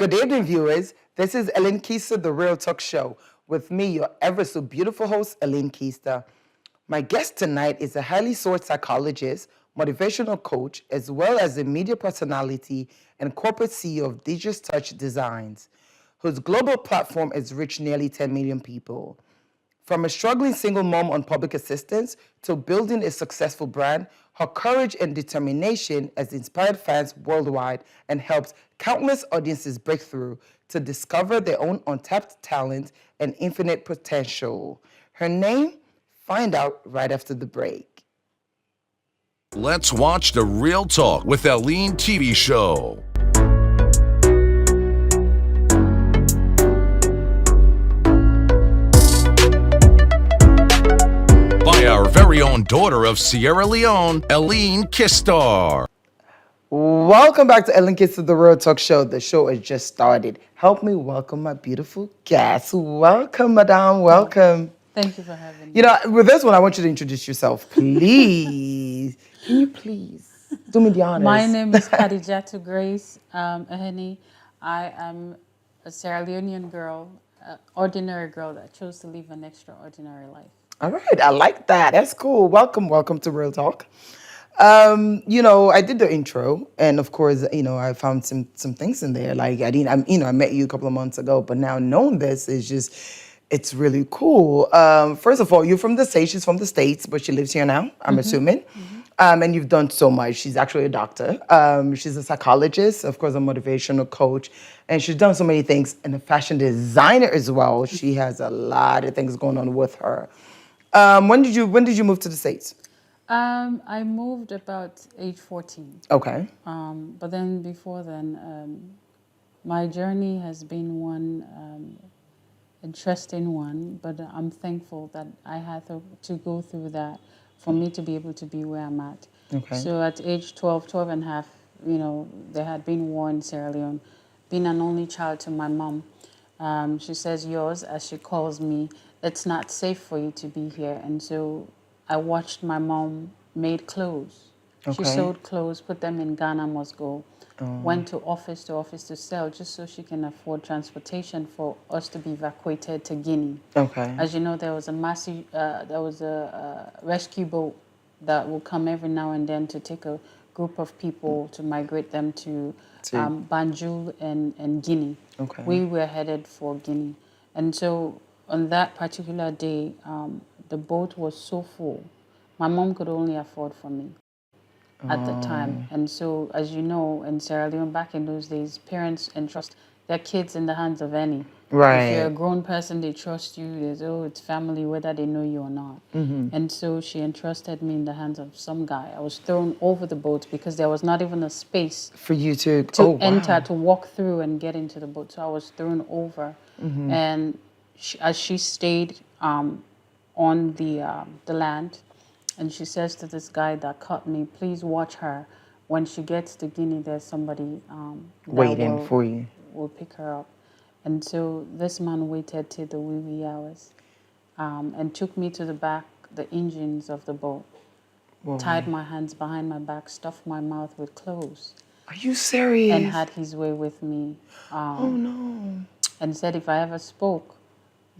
Good evening, viewers. This is Ellen Keister, the Real Talk Show, with me, your ever so beautiful host, Ellen Keister. My guest tonight is a highly sought psychologist, motivational coach, as well as a media personality and corporate CEO of Dija's Touch Designs, whose global platform has reached nearly 10 million people. From a struggling single mom on public assistance to building a successful brand, her courage and determination has inspired fans worldwide and helped countless audiences break through to discover their own untapped talent and infinite potential. Her name? Find out right after the break. Let's watch the Real Talk with Aline TV show. By our very own daughter of Sierra Leone, Aline Keister. Welcome back to Ellen Kids of the Real Talk Show. The show has just started. Help me welcome my beautiful guest. Welcome, madame. Welcome. Thank you for having me. You know, with this one, I want you to introduce yourself, please. Can you please do me the honors? My name is Khadija Grace, Ahene. I am a Sierra Leonean girl, ordinary girl that chose to live an extraordinary life. All right, I like that. That's cool. Welcome to Real Talk. I did the intro, and of course, I found some things in there. Like I met you a couple of months ago, but now knowing this is just, it's really cool. First of all, you're from the States. She's from the States, but she lives here now, I'm assuming. And you've done so much. She's actually a doctor. She's a psychologist, of course, a motivational coach, and she's done so many things. And a fashion designer as well. She has a lot of things going on with her. When did you move to the States? I moved about age 14. Okay. But then before then, my journey has been one interesting one, but I'm thankful that I had to go through that for me to be able to be where I'm at. Okay. So at age 12 and a half, there had been war in Sierra Leone. Being an only child to my mom, she says, yours, as she calls me, it's not safe for you to be here. And so I watched my mom made clothes. Okay. She sewed clothes, put them in Ghana, Moscow, went to office to sell just so she can afford transportation for us to be evacuated to Guinea. Okay. As you know, there was a rescue boat that will come every now and then to take a group of people to migrate them to Banjul and Guinea. Okay. We were headed for Guinea. And so on that particular day, the boat was so full. My mom could only afford for me at the time. And so, as you know, in Sierra Leone, back in those days, parents entrust their kids in the hands of any. Right. If you're a grown person, they trust you. There's, it's family, whether they know you or not. And so she entrusted me in the hands of some guy. I was thrown over the boat because there was not even a space For you to enter, to walk through and get into the boat. So I was thrown over. And as she stayed on the land, and she says to this guy that caught me, please watch her. When she gets to Guinea, there's somebody waiting for you. Will pick her up. And so this man waited till the wee hours and took me to the engines of the boat, tied my hands behind my back, stuffed my mouth with clothes. Are you serious? And had his way with me. Oh, no. And said if I ever spoke,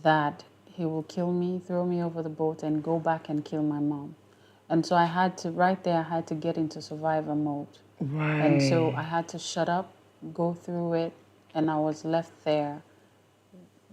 that he will kill me, throw me over the boat, and go back and kill my mom. And so I had to get into survivor mode. Right. And so I had to shut up, go through it, and I was left there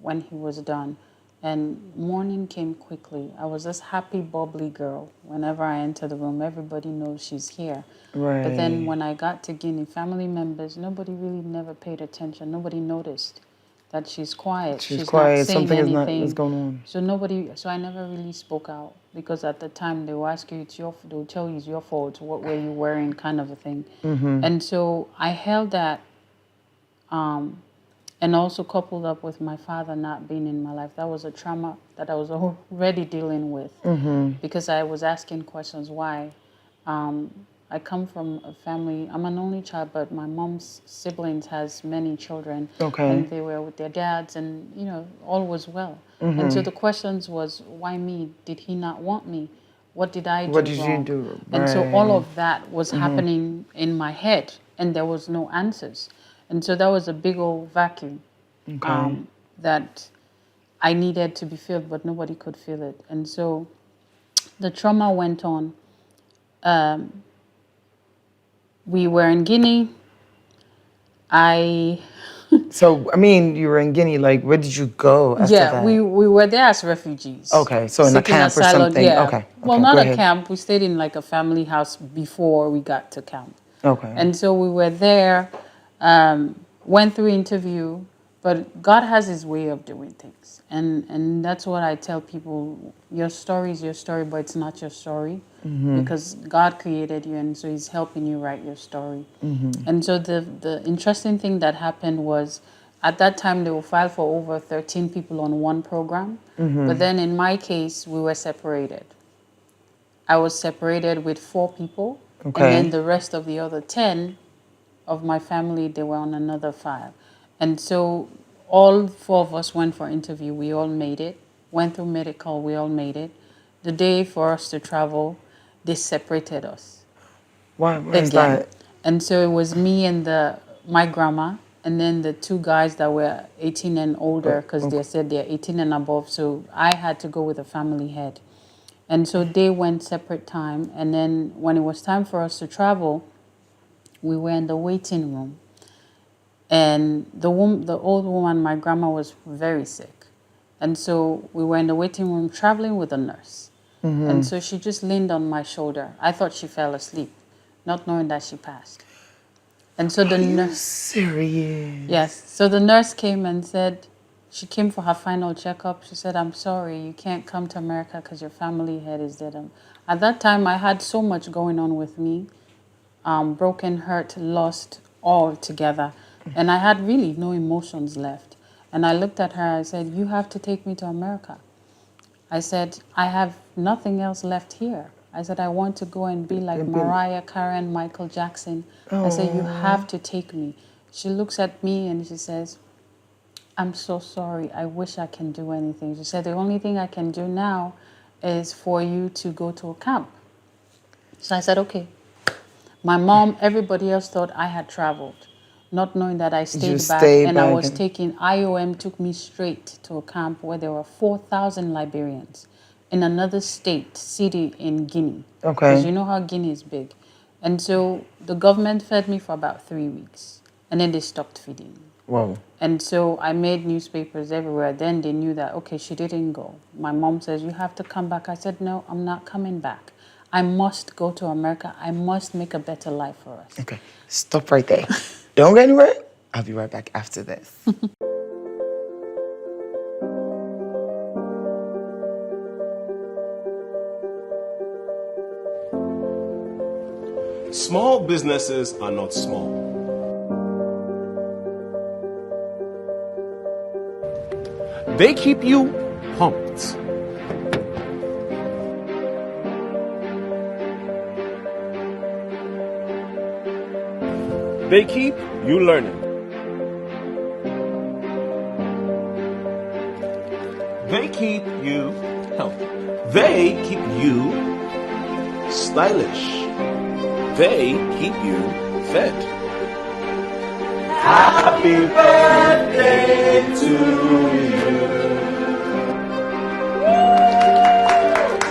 when he was done. And morning came quickly. I was this happy, bubbly girl. Whenever I enter the room, everybody knows she's here. Right. But then when I got to Guinea, family members, nobody really never paid attention. Nobody noticed that she's quiet. She's quiet. Not saying Something anything. is going on. So I never really spoke out because at the time they will ask you, they'll tell you it's your fault. What were you wearing, kind of a thing. And so I held that, and also coupled up with my father not being in my life. That was a trauma that I was already dealing with because I was asking questions why. I come from a family, I'm an only child, but my mom's siblings has many children. Okay. And they were with their dads and, all was well. And so the questions was, why me? Did he not want me? What did I do What did wrong? you do? And so Right. all of that was happening in my head and there was no answers. And so that was a big old vacuum that I needed to be filled, but nobody could fill it. And so the trauma went on. We were in Guinea. So, I mean, you were in Guinea, like, where did you go after that? We were there as refugees. Okay, so in a seeking camp or asylum, something. yeah. Okay, Well, okay, not go a ahead. camp. We stayed in like a family house before we got to camp. Okay. And so we were there, went through interview, but God has his way of doing things. And that's what I tell people, your story is your story, but it's not your story because God created you, and so he's helping you write your story. And so the interesting thing that happened was at that time they will file for over 13 people on one program. But then in my case, we were separated. I was separated with 4 people. Okay. And then the rest of the other 10 of my family, they were on another file. And so all 4 of us went for interview. We all made it. Went through medical. We all made it. The day for us to travel, they separated us Why is again. that? And so it was me and my grandma, and then the 2 guys that were 18 and older, because they said they're 18 and above. So I had to go with a family head. And so they went separate time. And then when it was time for us to travel, we were in the waiting room. And the old woman, my grandma, was very sick. And so we were in the waiting room traveling with a nurse. And so she just leaned on my shoulder. I thought she fell asleep, not knowing that she passed. And so the nurse... Serious? Yes. So the nurse came and said, she came for her final checkup. She said, I'm sorry, you can't come to America because your family head is dead. At that time, I had so much going on with me, broken, hurt, lost all together. And I had really no emotions left. And I looked at her, I said, you have to take me to America. I said, I have nothing else left here. I said, I want to go and be like Mariah Carey, Michael Jackson. I said, you have to take me. She looks at me and she says, I'm so sorry. I wish I can do anything. She said, the only thing I can do now is for you to go to a camp. So I said, okay. My mom, everybody else thought I had traveled, not knowing that I stayed back. And I was taking, IOM took me straight to a camp where there were 4,000 Liberians in another city in Guinea. Okay. Because you know how Guinea is big. And so the government fed me for about 3 weeks. And then they stopped feeding me. Whoa. And so I made newspapers everywhere. Then they knew that, okay, she didn't go. My mom says, you have to come back. I said, no, I'm not coming back. I must go to America. I must make a better life for us. Okay, stop right there. Don't go anywhere. I'll be right back after this. Small businesses are not small. They keep you pumped. They keep you learning. They keep you healthy. They keep you stylish. They keep you fed. Happy birthday to you.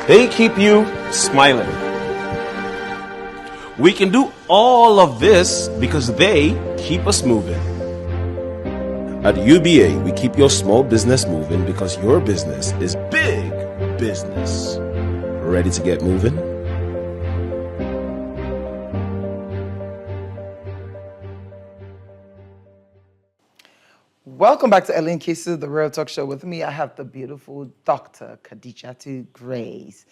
They keep you smiling. We can do all of this because they keep us moving. At UBA, we keep your small business moving because your business is big business. Ready to get moving? Welcome back to Keister, the Real Talk Show. With me, I have the beautiful Dr. Khadija Grace.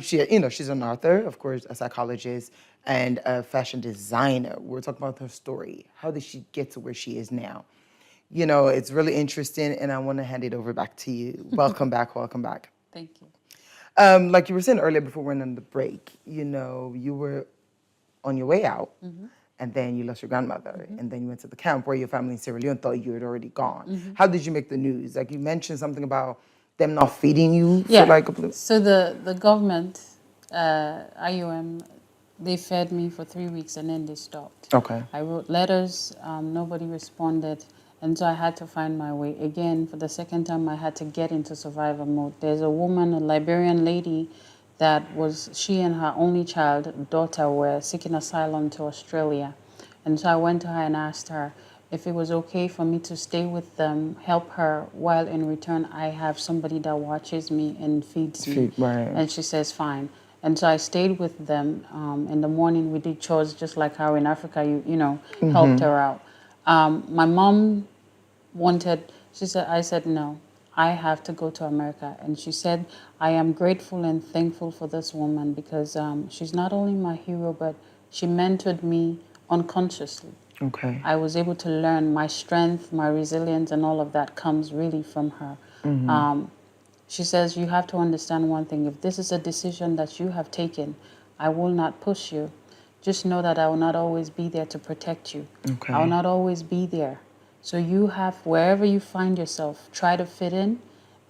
She's an author, of course, a psychologist, and a fashion designer. We're talking about her story. How did she get to where she is now? You know, it's really interesting, and I want to hand it over back to you. Welcome back. Welcome back. Thank you. Like you were saying earlier before we went on the break, you know, you were on your way out. Mm-hmm. And then you lost your grandmother, mm-hmm. and then you went to the camp where your family in Sierra Leone thought you had already gone. Mm-hmm. How did you make the news? Like you mentioned something about them not feeding you for like a blue. So the government, IOM, They fed me for 3 weeks and then they stopped. Okay. I wrote letters, nobody responded. And so I had to find my way. Again, for the second time, I had to get into survivor mode. There's a woman, a Liberian lady, she and her only child, daughter, were seeking asylum to Australia. And so I went to her and asked her if it was okay for me to stay with them, help her, while in return I have somebody that watches me and feeds me. Right. And she says, fine. And so I stayed with them. In the morning, we did chores just like how in Africa, helped her out. My mom I said, no, I have to go to America. And she said, I am grateful and thankful for this woman because she's not only my hero, but she mentored me unconsciously. Okay. I was able to learn my strength, my resilience, and all of that comes really from her. She says, you have to understand one thing. If this is a decision that you have taken, I will not push you. Just know that I will not always be there to protect you. Okay. I will not always be there. So you have, wherever you find yourself, try to fit in.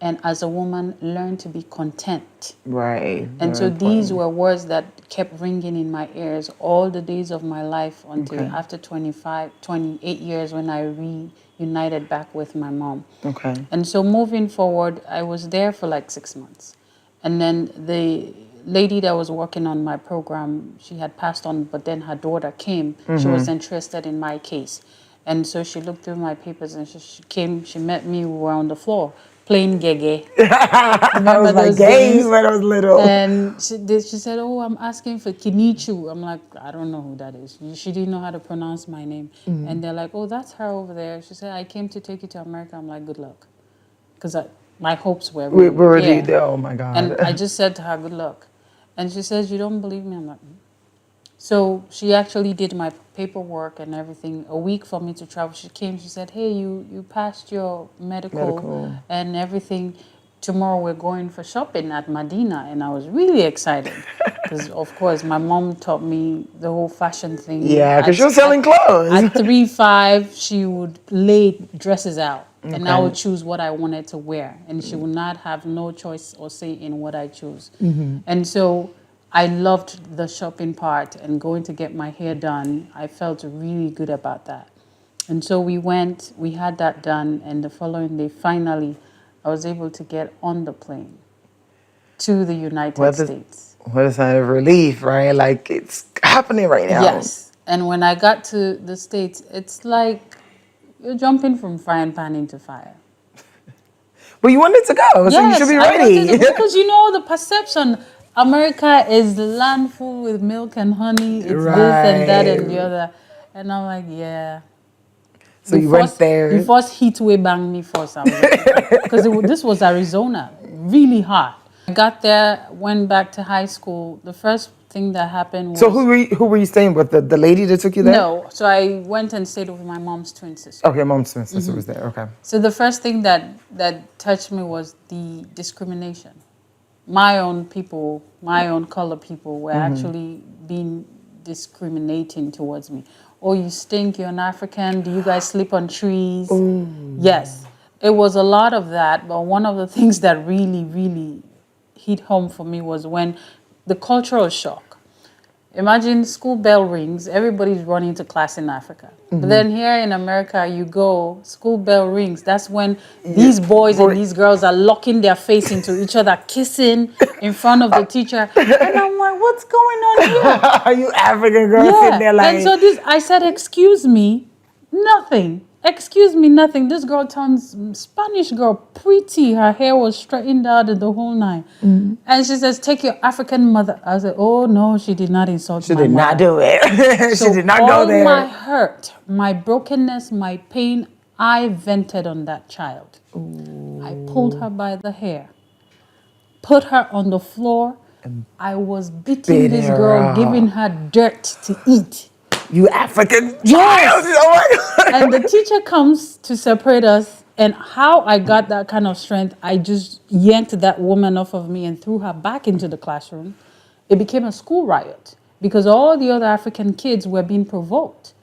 And as a woman, learn to be content. Right. And so these were words that kept ringing in my ears all the days of my life until after 28 years when I reunited back with my mom. Okay. And so moving forward, I was there for like 6 months. And then the lady that was working on my program, she had passed on, but then her daughter came. She was interested in my case. And so she looked through my papers and she met me, we were on the floor playing gege. I was like games when I was little. And she said, oh, I'm asking for Kinichu. I'm like, I don't know who that is. She didn't know how to pronounce my name. And they're like, oh, that's her over there. She said, I came to take you to America. I'm like, good luck. Because my hopes were already there. Oh, my God. And I just said to her, good luck. And she says, you don't believe me? I'm like, So she actually did my paperwork and everything. A week for me to travel. She came, she said, hey, you passed your medical and everything. Tomorrow we're going for shopping at Medina. And I was really excited. Because, of course, my mom taught me the whole fashion thing. Yeah, because she was selling clothes. At 3-5, she would lay dresses out. And I would choose what I wanted to wear. And she would not have no choice or say in what I choose. And so I loved the shopping part and going to get my hair done. I felt really good about that. And so we went, we had that done, and the following day, finally, I was able to get on the plane to the United States. What a sign of relief, right? Like, it's happening right now. Yes. And when I got to the States, it's like you're jumping from frying pan into fire. But you wanted to go, so you should be ready. Because the perception, America is the land full with milk and honey. It's this and that and the other. And I'm like, yeah. So you went there. The first heat wave banged me first. Because this was Arizona, really hot. I got there, went back to high school. The first thing that happened was... So who were you staying with? The lady that took you there? No. So I went and stayed with my mom's twin sister. Okay, mom's twin sister was there. Okay. So the first thing that touched me was the discrimination. My own people, my own color people were actually being discriminating towards me. Oh, you stink, you're an African. Do you guys sleep on trees? Ooh. Yes. It was a lot of that. But one of the things that really, really hit home for me was when the cultural shock. Imagine school bell rings, everybody's running to class in Africa. But then here in America, you go, school bell rings. That's when these boys and these girls are locking their face into each other, kissing in front of the teacher. And I'm like, what's going on here? Are you African girls sitting there like... And so I said, excuse me, nothing. Excuse me, nothing. This girl turns Spanish girl, pretty. Her hair was straightened out and the whole nine. And she says, take your African mother. I said, oh, no, she did not insult my mother. She did not do it. She did not go there. All my hurt, my brokenness, my pain, I vented on that child. Ooh. I pulled her by the hair, put her on the floor. I was beating this girl, giving her dirt to eat. You African child. Yes. Oh my God. And the teacher comes to separate us. And how I got that kind of strength, I just yanked that woman off of me and threw her back into the classroom. It became a school riot because all the other African kids were being provoked.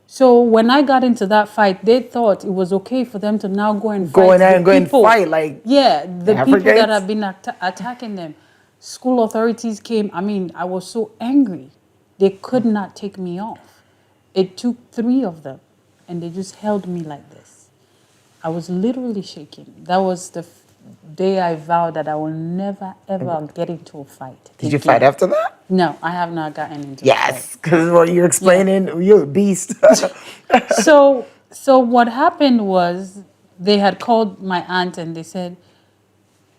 So when I got into that fight, they thought it was okay for them to now go and fight. Go in there and go and fight like... Yeah, the people that have been attacking them. School authorities came. I mean, I was so angry. They could not take me off. It took 3 of them, and they just held me like this. I was literally shaking. That was the day I vowed that I will never, ever get into a fight. Did you fight after that? No, I have not gotten into a fight. Yes, because what you're explaining, you're a beast. So what happened was they had called my aunt and they said,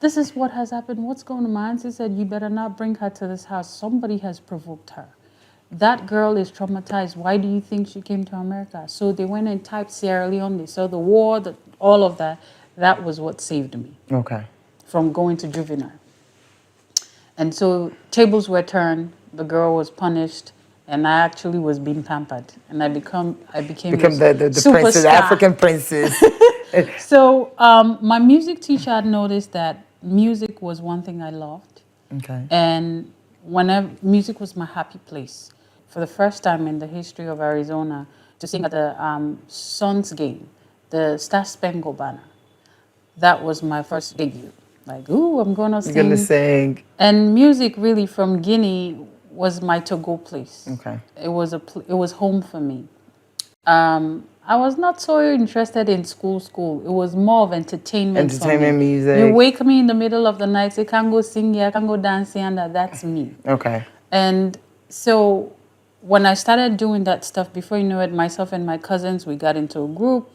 this is what has happened. What's going on? My auntie said, you better not bring her to this house. Somebody has provoked her. That girl is traumatized. Why do you think she came to America? So they went and typed Sierra Leone. They saw the war, all of that. That was what saved me. Okay. From going to juvenile. And so tables were turned. The girl was punished. And I actually was being pampered. And I became the princess, African princess. So my music teacher had noticed that music was one thing I loved. Okay. And whenever music was my happy place. For the first time in the history of Arizona, to sing at the Suns game, the Star Spangled Banner. That was my first debut. Like, ooh, I'm gonna sing. You're gonna sing. And music really from Guinea was my to-go place. Okay. It was home for me. I was not so interested in school. It was more of entertainment for me. Music. You wake me in the middle of the night, say, can go sing here, can go dance here, and that's me. Okay. And so when I started doing that stuff, before you know it, myself and my cousins, we got into a group.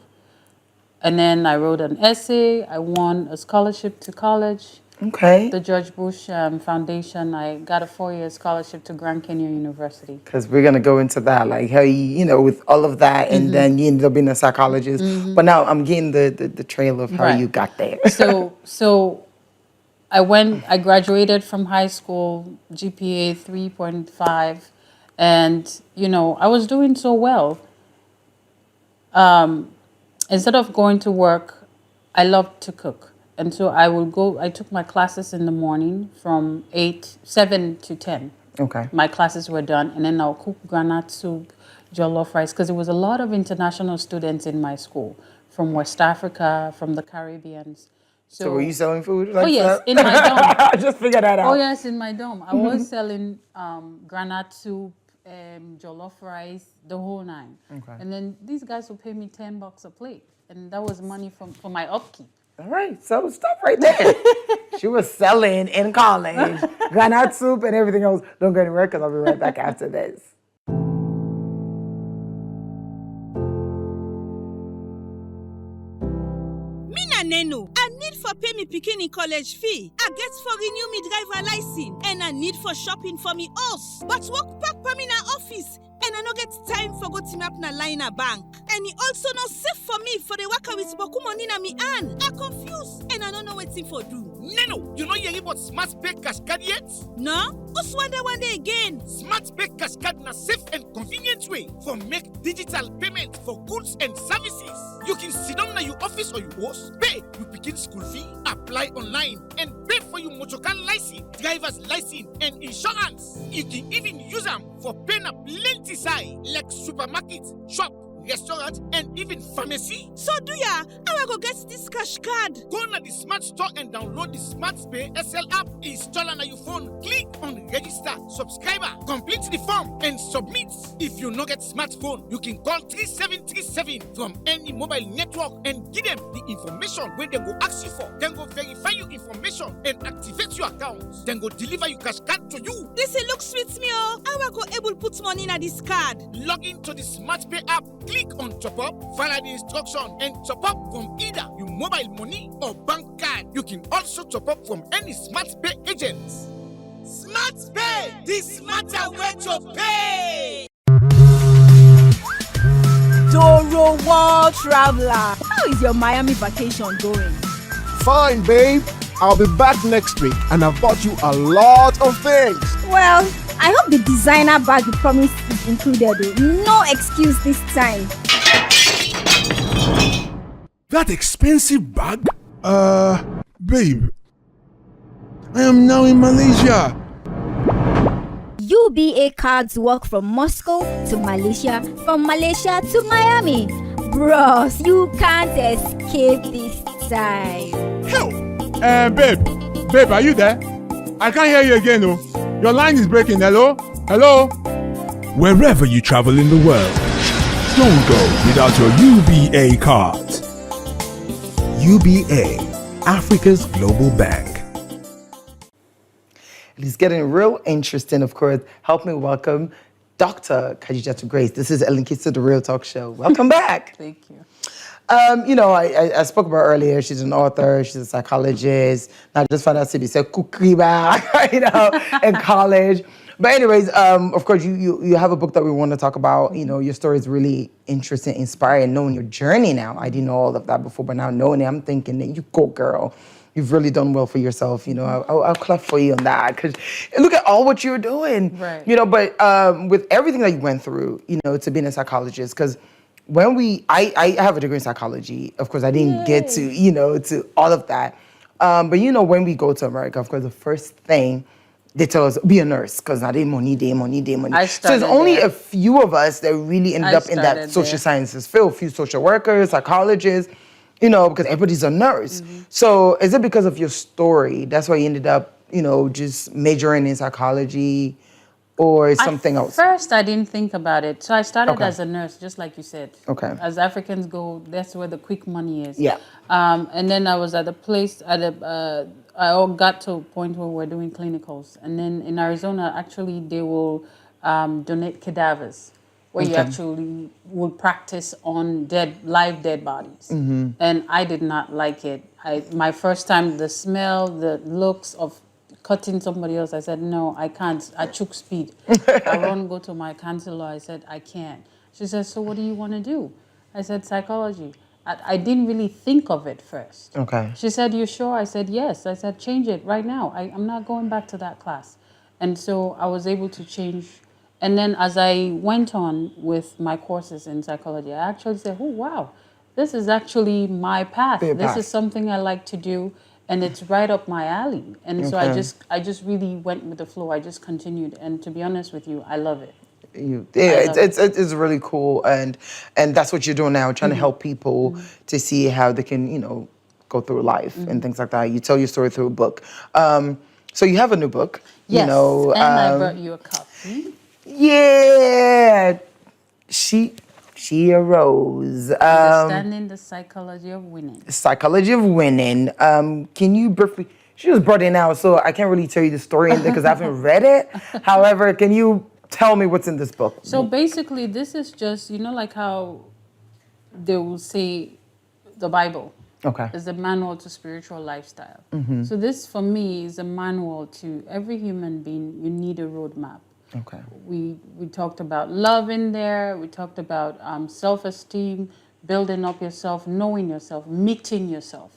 And then I wrote an essay. I won a scholarship to college. Okay. The George Bush Foundation. I got a 4-year scholarship to Grand Canyon University. Because we're going to go into that, like how you with all of that, and then you ended up being a psychologist. But now I'm getting the trail of how you got there. So I graduated from high school, GPA 3.5, and, I was doing so well. Instead of going to work, I loved to cook. And so I took my classes in the morning from 7 to 10. Okay. My classes were done, and then I'll cook granite soup, jollof rice, because there was a lot of international students in my school from West Africa, from the Caribbean. So were you selling food like yes, that? In my dome. I just figured that out. Oh, yes, in my dome. I was selling granite soup, jollof rice, the whole 9. Okay. And then these guys would pay me $10 a plate, and that was money for my upkeep. All right, so stop right there. She was selling in college, granite soup and everything else. Don't go anywhere because I'll be right back after this. Neno, I need for pay me pikin in college fee. I get for renew me driver license, and I need for shopping for me house. But work pack for me na office, and I no get time for go team up na line a bank. And it also no safe for me for the worker with boku money na me hand. I confused, and I don't know what thing for do. Neno, you know you about Smart Pay Cascade yet? No? What's one day again? Smart Pay Cascade na safe and convenient way for make digital payment for goods and services. You can sit down at your office or your house, pay, you begin school fee, apply online, and pay for your motorcar license, driver's license, and insurance. You can even use them for paying up plenty side, like supermarket, shop, restaurant, and even pharmacy. So do ya? I will go get this cash card. Go to the Smart Store and download the Smart Pay SL app. Install on your phone. Click on register, subscriber, complete the form, and submit. If you no get smartphone, you can call 3737 from any mobile network and give them the information when they go ask you for. Then go verify your information and activate your account. Then go deliver your cash card to you. This looks sweet me oh. I will go able put money in this card. Log into the Smart Pay app. Click on top up, follow the instruction, and top up from either your mobile money or bank card. You can also top up from any Smart Pay agents. Smart Pay, the smarter way to pay. Doro World Traveler, how is your Miami vacation going? Fine, babe. I'll be back next week, and I've bought you a lot of things. Well, I hope the designer bag you promised is included. No excuse this time. That expensive bag? Babe, I am now in Malaysia. UBA cards work from Moscow to Malaysia, from Malaysia to Miami. Bros, you can't escape this time. Help! Babe, are you there? I can't hear you again, oh. Your line is breaking. Hello? Wherever you travel in the world, don't go without your UBA card. UBA, Africa's global bank. It's getting real interesting, of course. Help me welcome Dr. Khadija Grace. This is Keister, the Real Talk Show. Welcome back. Thank you. I spoke about earlier, she's an author, she's a psychologist. I just found out she said kukriba, in college. But anyways, of course, you have a book that we want to talk about. You know, your story is really interesting, inspiring, knowing your journey now. I didn't know all of that before, but now knowing it, I'm thinking that you go, girl. You've really done well for yourself. You know, I'll clap for you on that, because look at all what you're doing. Right. You know, but with everything that you went through, you know, to being a psychologist, because when I have a degree in psychology. Of course, I didn't get to, you know, to all of that. But, you know, when we go to America, of course, the first thing they tell us, be a nurse, because now they money. So there's only a few of us that really ended up in that social sciences field, a few social workers, psychologists, you know, because everybody's a nurse. So is it because of your story? That's why you ended up, you know, just majoring in psychology? Or something else? First, I didn't think about it. So I started as a nurse, just like you said. Okay. As Africans go, that's where the quick money is. Yeah. And then I was at a place, I got to a point where we're doing clinicals. And then in Arizona, actually, they will donate cadavers, where you actually will practice on live dead bodies. And I did not like it. My first time, the smell, the looks of cutting somebody else, I said, no, I can't. I took speed. I won't go to my counselor. I said, I can't. She said, so what do you want to do? I said, psychology. I didn't really think of it first. Okay. She said, you sure? I said, yes. I said, change it right now. I'm not going back to that class. And so I was able to change. And then as I went on with my courses in psychology, I actually said, oh, wow, this is actually my path. This is something I like to do. And it's right up my alley. And so I just really went with the flow. I just continued. And to be honest with you, I love it. It's really cool. And that's what you're doing now, trying to help people to see how they can, you know, go through life and things like that. You tell your story through a book. So you have a new book. Yes, you know, and I brought you a copy. Yeah. She arose. Understanding the Psychology of Winning. Psychology of Winning. Can you briefly, she just brought it out, so I can't really tell you the story in there because I haven't read it. However, can you tell me what's in this book? So basically, this is just, you know, like how they will say the Bible is a manual to spiritual lifestyle. So this, for me, is a manual to every human being. You need a roadmap. Okay. We talked about love in there. We talked about self-esteem, building up yourself, knowing yourself, meeting yourself,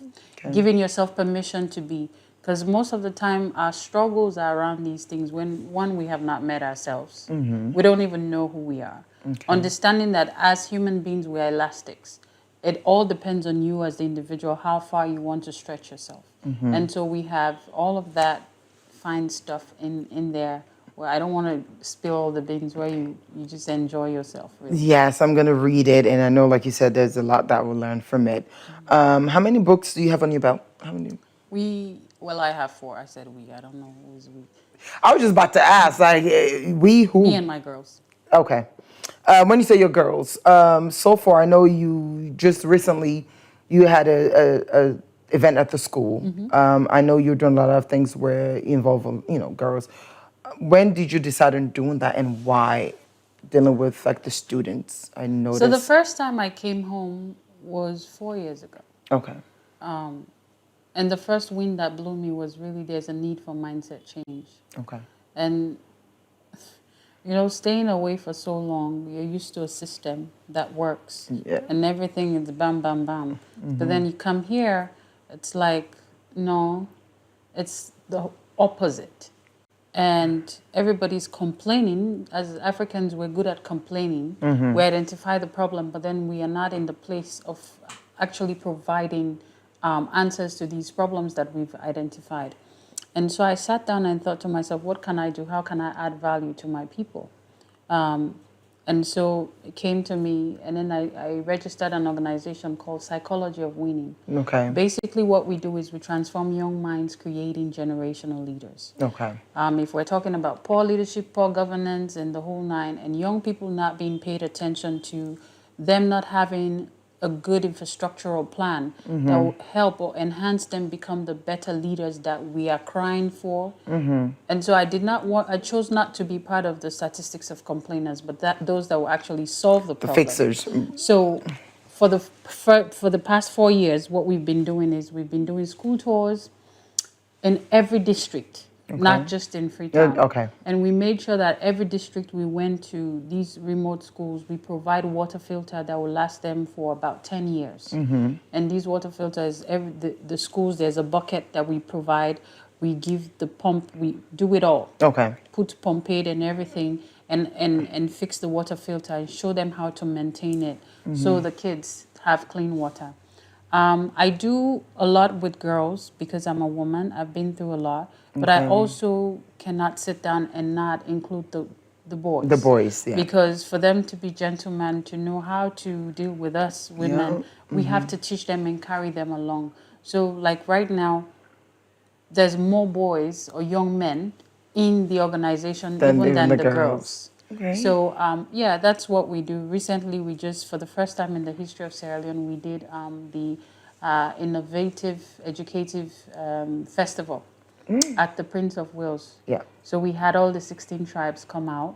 giving yourself permission to be. Because most of the time, our struggles are around these things when, one, we have not met ourselves. We don't even know who we are. Understanding that as human beings, we are elastics. It all depends on you as the individual, how far you want to stretch yourself. And so we have all of that fine stuff in there. Well, I don't want to spill all the beans where you just enjoy yourself. Really. Yes, I'm going to read it. And I know, like you said, there's a lot that we'll learn from it. How many books do you have on your belt? How many? Well, I have 4. I said we. I don't know who's we. I was just about to ask, like, we who? Me and my girls. Okay. When you say your girls, so far, I know you just recently, you had a event at the school. I know you're doing a lot of things where you involve, you know, girls. When did you decide on doing that, and why dealing with like the students? I noticed. So the first time I came home was 4 years ago. Okay. And the first wind that blew me was really there's a need for mindset change. Okay. And you know, staying away for so long, you're used to a system that works, and everything is bam, bam, bam. But then you come here, it's like, no, it's the opposite. And everybody's complaining. As Africans, we're good at complaining. We identify the problem, but then we are not in the place of actually providing answers to these problems that we've identified. And so I sat down and thought to myself, what can I do? How can I add value to my people? And so it came to me, and then I registered an organization called Psychology of Winning. Okay. Basically, what we do is we transform young minds, creating generational leaders. Okay. If we're talking about poor leadership, poor governance, and the whole nine, and young people not being paid attention to, them not having a good infrastructural plan that will help or enhance them become the better leaders that we are crying for. And so I chose not to be part of the statistics of complainers, but those that will actually solve the problem. The fixers. So for the past 4 years, what we've been doing is we've been doing school tours in every district. Not just in Freetown. Okay. And we made sure that every district we went to, these remote schools, we provide water filter that will last them for about 10 years. And these water filters, the schools, there's a bucket that we provide. We give the pump, we do it all. Okay. Put pump aid and everything and fix the water filter and show them how to maintain it so the kids have clean water. I do a lot with girls because I'm a woman. I've been through a lot. But I also cannot sit down and not include the boys. The boys, yeah. Because for them to be gentlemen, to know how to deal with us women, we have to teach them and carry them along. So like right now, there's more boys or young men in the organization than the girls. Okay. So, that's what we do. Recently, we just, for the first time in the history of Sierra Leone, we did the Innovative Educative Festival at the Prince of Wales. Yeah. So we had all the 16 tribes come out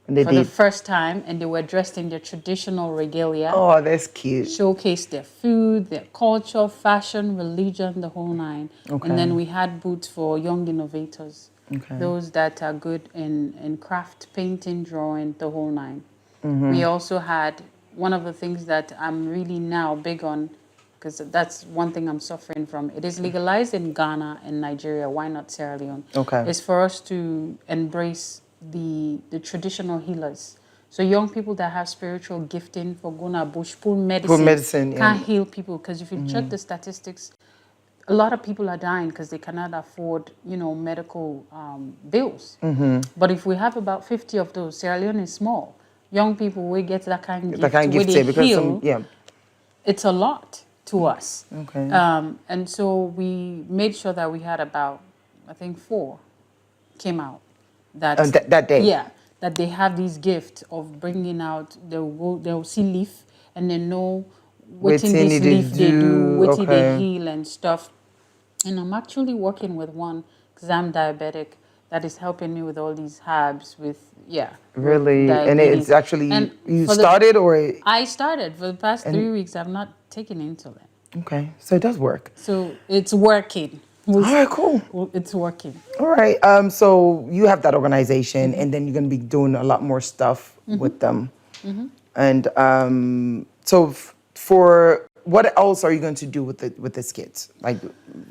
And the first time, and they were dressed in their traditional regalia. Oh, that's cute. Showcase their food, their culture, fashion, religion, the whole nine. Okay. And then we had booths for young innovators. Okay. Those that are good in craft, painting, drawing, the whole nine. We also had one of the things that I'm really now big on, because that's one thing I'm suffering from. It is legalized in Ghana and Nigeria. Why not Sierra Leone? Okay. It's for us to embrace the traditional healers. So young people that have spiritual gifting for Guna Bush, full medicine, can't heal people. Because if you check the statistics, a lot of people are dying because they cannot afford, medical bills. But if we have about 50 of those, Sierra Leone is small. Young people, we get that kind of gift. That gift because it's a lot to us. Okay. And so we made sure that we had about, I think 4 came out. That day? Yeah, that they have this gift of bringing out, they'll see leaf and they know what in this leaf they do, what they heal and stuff. And I'm actually working with one, because I'm diabetic, that is helping me with all these herbs Really? And it's actually, and you started or? I started. For the past 3 weeks, I've not taken insulin. Okay, so it does work. So it's working. All right, cool. It's working. All right, so you have that organization, and then you're going to be doing a lot more stuff with them. And so for what else are you going to do with the kids? Like,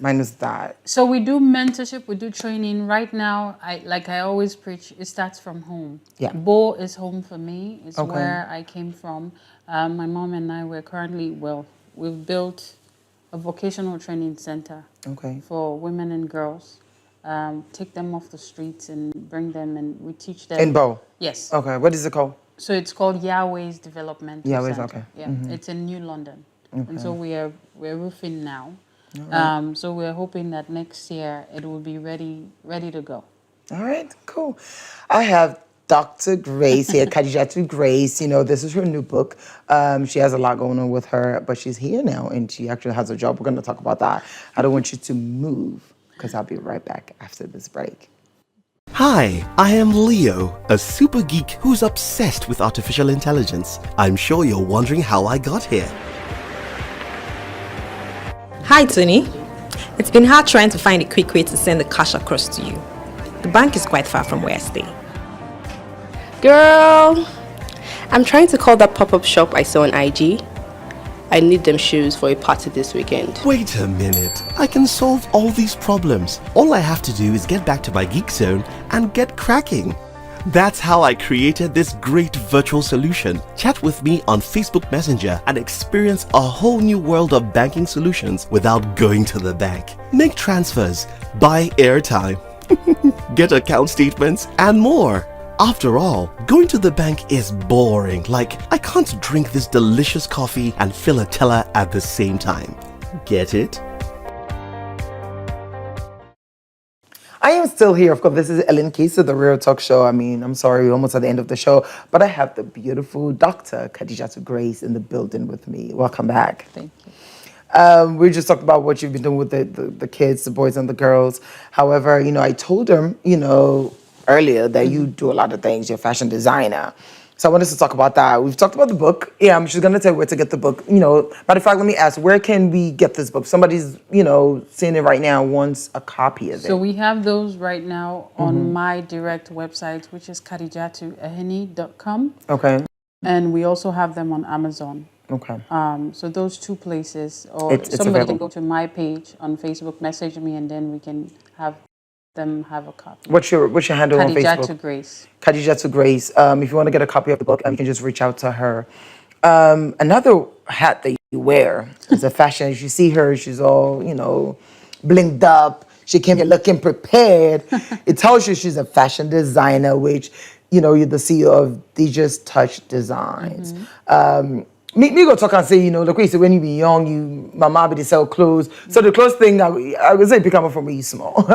minus that. So we do mentorship, we do training. Right now, I always preach, it starts from home. Yeah. Bo is home for me. It's where I came from. My mom and I were we've built a vocational training center for women and girls. Take them off the streets and bring them, and we teach them. In Bo? Yes. Okay, what is it called? So it's called Yahweh's Development Yahweh's, Center. okay. Yeah, it's in New London. And so we're roofing now. Right. So we're hoping that next year it will be ready to go. All right, cool. I have Dr. Grace here, Khadija Grace. This is her new book. She has a lot going on with her, but she's here now, and she actually has a job. We're going to talk about that. I don't want you to move, because I'll be right back after this break. Hi, I am Leo, a super geek who's obsessed with artificial intelligence. I'm sure you're wondering how I got here. Hi, Tony. It's been hard trying to find a quick way to send the cash across to you. The bank is quite far from where I stay. Girl, I'm trying to call that pop-up shop I saw on IG. I need them shoes for a party this weekend. Wait a minute. I can solve all these problems. All I have to do is get back to my geek zone and get cracking. That's how I created this great virtual solution. Chat with me on Facebook Messenger and experience a whole new world of banking solutions without going to the bank. Make transfers, buy airtime, get account statements, and more. After all, going to the bank is boring. Like, I can't drink this delicious coffee and fill a teller at the same time. Get it? I am still here. Of course, this is Keister, the Real Talk Show. I mean, I'm sorry, we're almost at the end of the show, but I have the beautiful Dr. Khadija Grace in the building with me. Welcome back. Thank you. We just talked about what you've been doing with the kids, the boys and the girls. However, I told them, earlier that you do a lot of things. You're a fashion designer. So I wanted to talk about that. We've talked about the book. Yeah, I'm just going to tell you where to get the book. Matter of fact, let me ask, where can we get this book? Somebody's, seeing it right now, wants a copy of it. So we have those right now on my direct website, which is kadijah.ahene.com. Okay. And we also have them on Amazon. Okay. So those two places, or It's somebody available. can go to my page on Facebook, message me, and then we can have them have a copy. What's your handle on Facebook? Kadijah Grace. Kadijah Grace. If you want to get a copy of the book, you can just reach out to her. Another hat that you wear is a fashion. As you see her, she's all, blinged up. She came here looking prepared. It tells you she's a fashion designer, which, you're the CEO of Dija's Touch Designs. Me go talk and say, look, when you be young, mama be to sell clothes. So the clothes thing, I would say, become from when you small.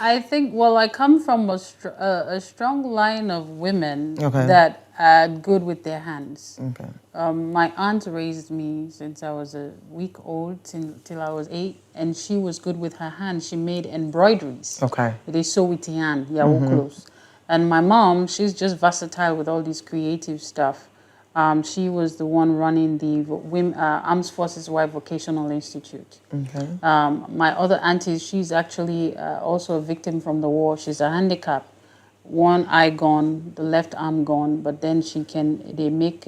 I think, well, I come from a strong line of women Okay. that are good with their hands. Okay. My aunt raised me since I was a week old till I was 8, and she was good with her hands. She made embroideries. Okay. They sew with the hand, clothes. And my mom, she's just versatile with all these creative stuff. She was the one running the Armed Forces Wife Vocational Institute. Okay. My other auntie, she's actually also a victim from the war. She's a handicap. One eye gone, the left arm gone, but then they make,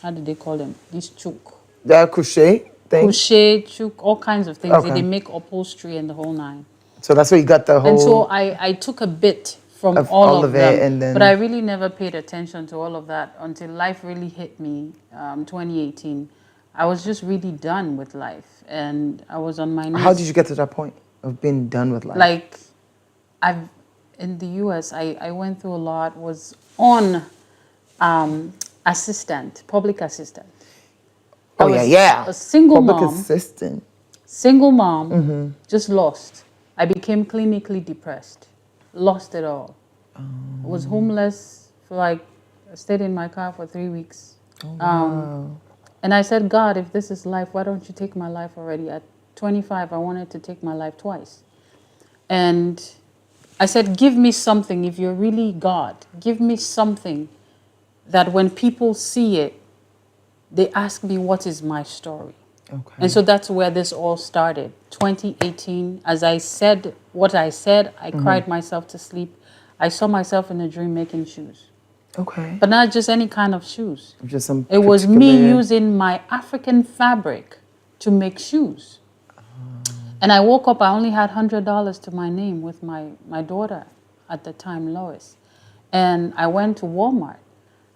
how do they call them? These chook. The crochet thing? Crochet, chook, all kinds of things. Okay. They make upholstery and the whole nine. So that's where you got the whole... And so I took a bit from of all of them, it, and then... but I really never paid attention to all of that until life really hit me, 2018. I was just really done with life, and I was on my knees. How did you get to that point of being done with life? Like, in the US, I went through a lot, was on public assistant. Oh, yeah. A single public mom. assistant. Single mom, just lost. I became clinically depressed. Lost it all. Was homeless for I stayed in my car for 3 weeks. Wow. And I said, God, if this is life, why don't you take my life already? At 25, I wanted to take my life twice. And I said, give me something. If you're really God, give me something that when people see it, they ask me, what is my story? Okay. And so that's where this all started. 2018, as I said what I said, I cried myself to sleep. I saw myself in a dream making shoes. Okay. But not just any kind of shoes. Just some It was me using my African fabric to make shoes. And I woke up, I only had $100 to my name with my daughter at the time, Lois. And I went to Walmart.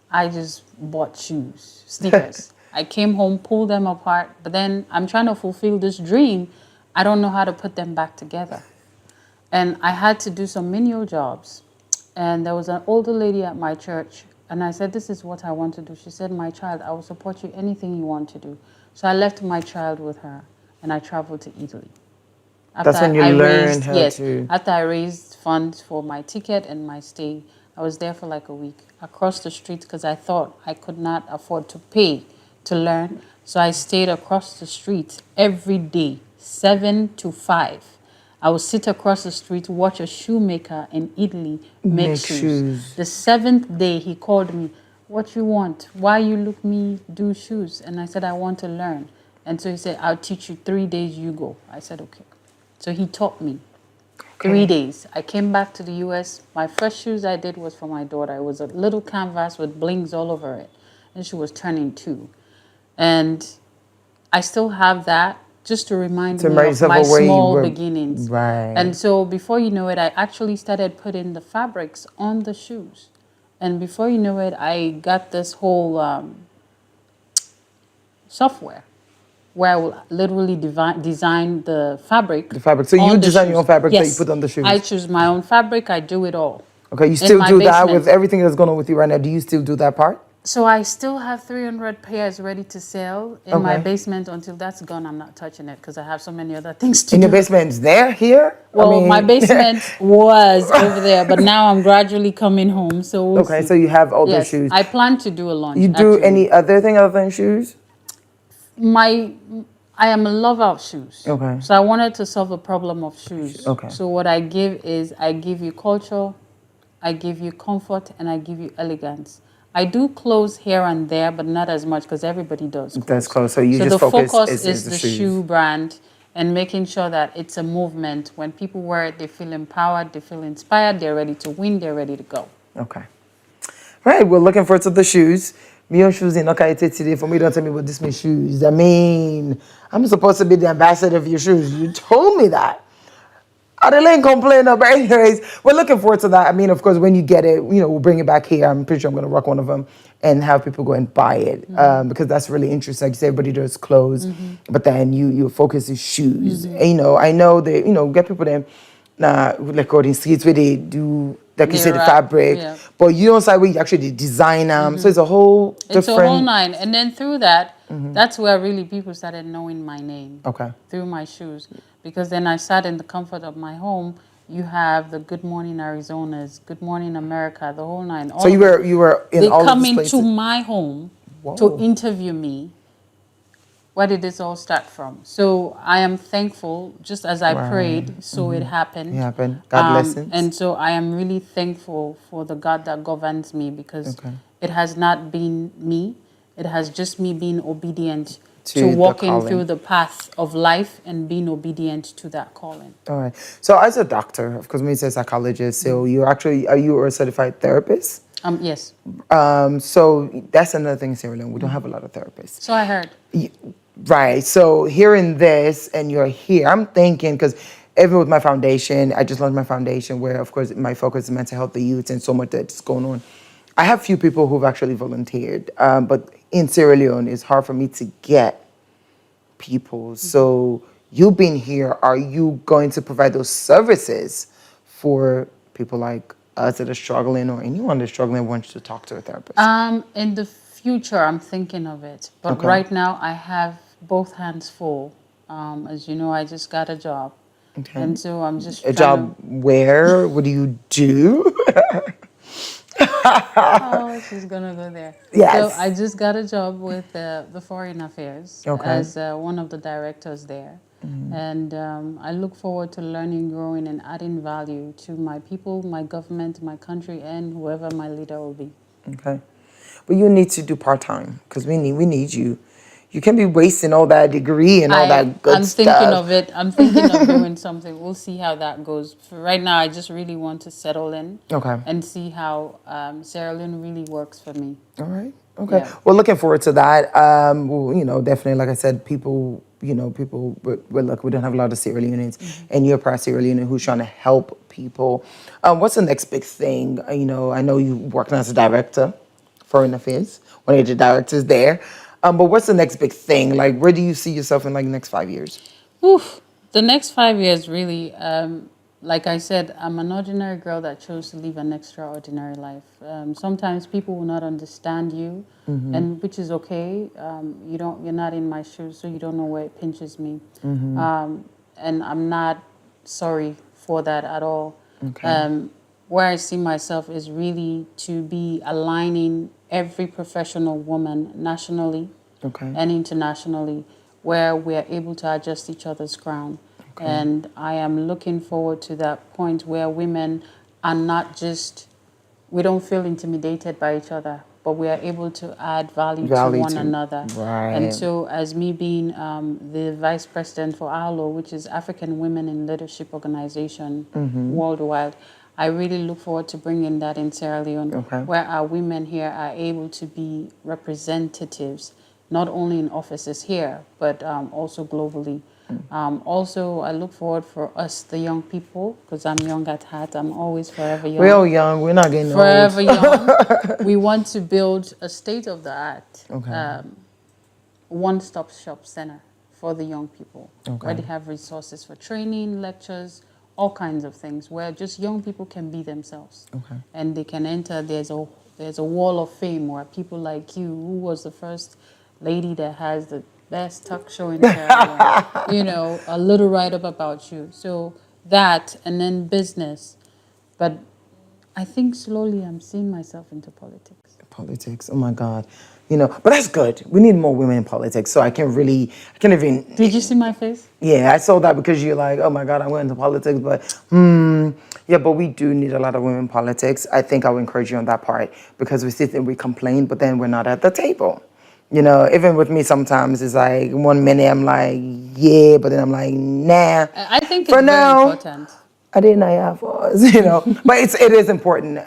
I just bought shoes, sneakers. I came home, pulled them apart, but then I'm trying to fulfill this dream. I don't know how to put them back together. And I had to do some menial jobs. And there was an older lady at my church, and I said, this is what I want to do. She said, my child, I will support you anything you want to do. So I left my child with her, and I traveled to Italy. That's when you learned how to... After I raised funds for my ticket and my stay, I was there for like a week. Across the street, because I thought I could not afford to pay to learn. So I stayed across the street every day, 7 to 5. I would sit across the street, watch a shoemaker in Italy make shoes. The 7th day, he called me, what you want? Why you look me do shoes? And I said, I want to learn. And so he said, I'll teach you 3 days, you go. I said, okay. So he taught me 3 days. I came back to the US. My first shoes I did was for my daughter. It was a little canvas with blings all over it. And she was turning 2. And I still have that just to remind me of my small beginnings. Right. And so before you know it, I actually started putting the fabrics on the shoes. And before you know it, I got this whole software where I will literally design the fabric. The fabric. So you design your own fabric that you put on the shoes? I choose my own fabric. I do it all. Okay, you In still my do that basement. with everything that's going on with you right now. Do you still do that part? So I still have 300 pairs ready to sell in my Okay. basement. Until that's gone, I'm not touching it because I have so many other things to In do. your basement's there, here? Well, my basement was over there, but now I'm gradually coming home. So we'll Okay, see. so you have all the Yes, shoes. I plan to do a launch. You do actually. any other thing other than shoes? I am a lover of shoes. Okay. So I wanted to solve a problem of shoes. Okay. So what I give is I give you culture, I give you comfort, and I give you elegance. I do clothes here and there, but not as much because everybody does clothes. That's close. So you So just the focus focus is the the shoes. shoe brand and making sure that it's a movement. When people wear it, they feel empowered, they feel inspired, they're ready to win, they're ready to go. Okay. Right, we're looking forward to the shoes. Me on shoes in okay today. For me, don't tell me about this my shoes. I mean, I'm supposed to be the ambassador of your shoes. You told me that. I didn't complain about anyways. We're looking forward to that. I mean, of course, when you get it, we'll bring it back here. I'm pretty sure I'm going to rock one of them and have people go and buy it because that's really interesting. Like you say, everybody does clothes, but then you focus is shoes. And, I know that, get people then, like out in streets where they do, like you say, the fabric, but you don't say where you actually design them. So it's a whole different... It's a whole nine. And then through that, that's where really people started knowing my name. Okay. Through my shoes. Because then I sat in the comfort of my home. You have the Good Morning Arizonas, Good Morning America, the whole nine. So you were in all of these places? They come into my home to interview me. Where did this all start from? So I am thankful, just as I prayed, so it happened. It happened. God blessings. And so I am really thankful for the God that governs me because it has not been me. It has just me being obedient to walking through the path of life and being obedient to that calling. All right. So as a doctor, of course, me as a psychologist, so are you a certified therapist? Yes. So that's another thing in Sierra Leone. We don't have a lot of therapists. So I heard. Right. So hearing this and you're here, I'm thinking, because even with my foundation, I just launched my foundation where, of course, my focus is mental health, the youth, and so much that's going on. I have few people who've actually volunteered, but in Sierra Leone, it's hard for me to get people. So you being here, are you going to provide those services for people like us that are struggling or anyone that's struggling wants to talk to a therapist? In the future, I'm thinking of it. But right now, I have both hands full. As you know, I just got a job. Okay. And so I'm just a job where? What do you do? Oh, she's gonna go there. Yes. So I just got a job with the Foreign Affairs as one of the directors there. And I look forward to learning, growing, and adding value to my people, my government, my country, and whoever my leader will be. Okay. But you need to do part-time because we need you. You can't be wasting all that degree and all that good stuff. I'm thinking of it. I'm thinking of doing something. We'll see how that goes. For right now, I just really want to settle in and see how Sierra Leone really works for me. All right. Okay. Yeah. Well, looking forward to that. Definitely, like I said, people, look, we don't have a lot of Sierra Leoneans, and you're a proud Sierra Leonean who's trying to help people. What's the next big thing? I know you're working as a director, Foreign Affairs, one of the directors there. But what's the next big thing? Like, where do you see yourself in, like, the next 5 years? Oof. The next 5 years, really, like I said, I'm an ordinary girl that chose to live an extraordinary life. Sometimes people will not understand you, and which is okay. You're not in my shoes, so you don't know where it pinches me. And I'm not sorry for that at all. Okay. Where I see myself is really to be aligning every professional woman nationally and internationally where we are able to adjust each other's ground. Okay. And I am looking forward to that point where women are not just, we don't feel intimidated by each other, but we are able to add value to one another. Right. And so as me being the vice president for ALO, which is African Women in Leadership Organization worldwide, I really look forward to bringing that in Sierra Leone, where our women here are able to be representatives, not only in offices here, but also globally. Also, I look forward for us, the young people, because I'm young at heart. I'm always forever young. We're all young. We're not getting forever old. Young. We want to build a state-of-the-art one-stop shop center for the young people, where they have resources for training, lectures, all kinds of things where just young people can be themselves. Okay. And they can enter, there's a wall of fame where people like you, who was the first lady that has the best talk show in Sierra Leone, you know, a little write-up about you. So that, and then business. But I think slowly I'm seeing myself into politics. Politics, oh my God. You know, but that's good. We need more women in politics, so I can't even... Did you see my face? Yeah, I saw that because you're like, oh my God, I went into politics, but yeah, but we do need a lot of women in politics. I think I would encourage you on that part because we sit and we complain, but then we're not at the table. You know, even with me sometimes it's like 1 minute I'm like, yeah, but then I'm like, nah. I think For it's now, very important. I didn't have us, you know, but it is important.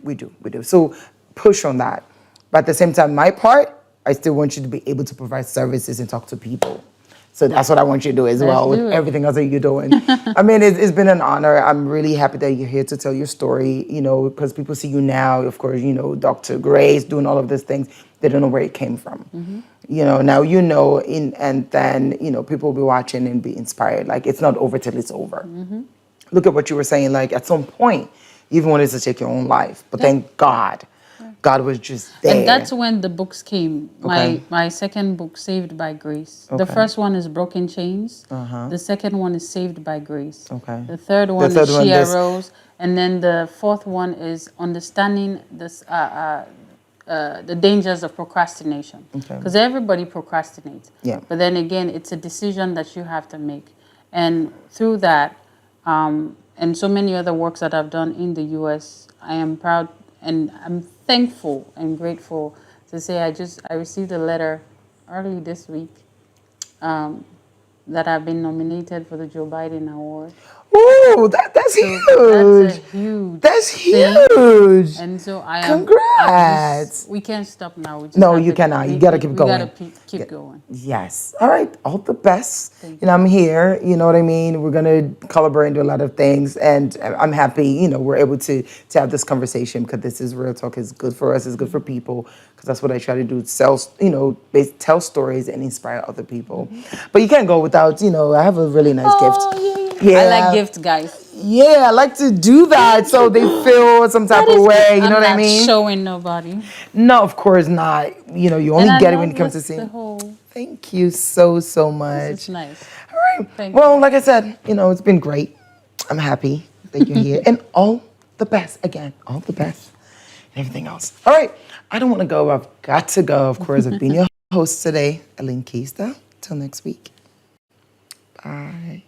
We do. So push on that. But at the same time, my part, I still want you to be able to provide services and talk to people. So that's what I want you to do as well with everything else that you're doing. I mean, it's been an honor. I'm really happy that you're here to tell your story, you know, because people see you now, of course, you know, Dr. Grace doing all of these things. They don't know where it came from. You know, now you know, and then, you know, people will be watching and be inspired. Like, it's not over till it's over. Look at what you were saying, like, at some point, you even wanted to take your own life. But thank God. God was just there. And that's when the books came. Okay. My second book, Saved by Grace. The first one is Broken Chains. The second one is Saved by Grace. Okay. The third one is She Arose. And then the fourth one is Understanding this, the Dangers of Procrastination. Because everybody procrastinates. Yeah. But then again, it's a decision that you have to make. And through that, and so many other works that I've done in the U.S., I am proud and I'm thankful and grateful to say I received a letter early this week that I've been nominated for the Joe Biden Award. Ooh, that's huge. That's a huge. That's thing. huge. And so I am. Congrats. We can't stop now. We just No, have you to- cannot. You we- gotta we- keep we going. gotta keep going. Yes. All right. All the best. You know, I'm here. You know what I mean? We're going to collaborate and do a lot of things. And I'm happy, you know, we're able to have this conversation because this is real talk. It's good for us. It's good for people because that's what I try to do. Tell stories and inspire other people. But you can't go without, you know, I have a really nice gift. Yeah. I like gifts, guys. Yeah, I like to do that so they feel some type of way. You know what I mean? I'm not showing nobody. No, of course not. You know, you only get it when it comes to seeing. Thank you so much. It's nice. All right. Well, like I said, you know, it's been great. I'm happy that you're here. And all the best. Again, all the best. And everything else. All right. I don't want to go. I've got to go. Of course, I've been your host today, Keister. Till next week. Bye.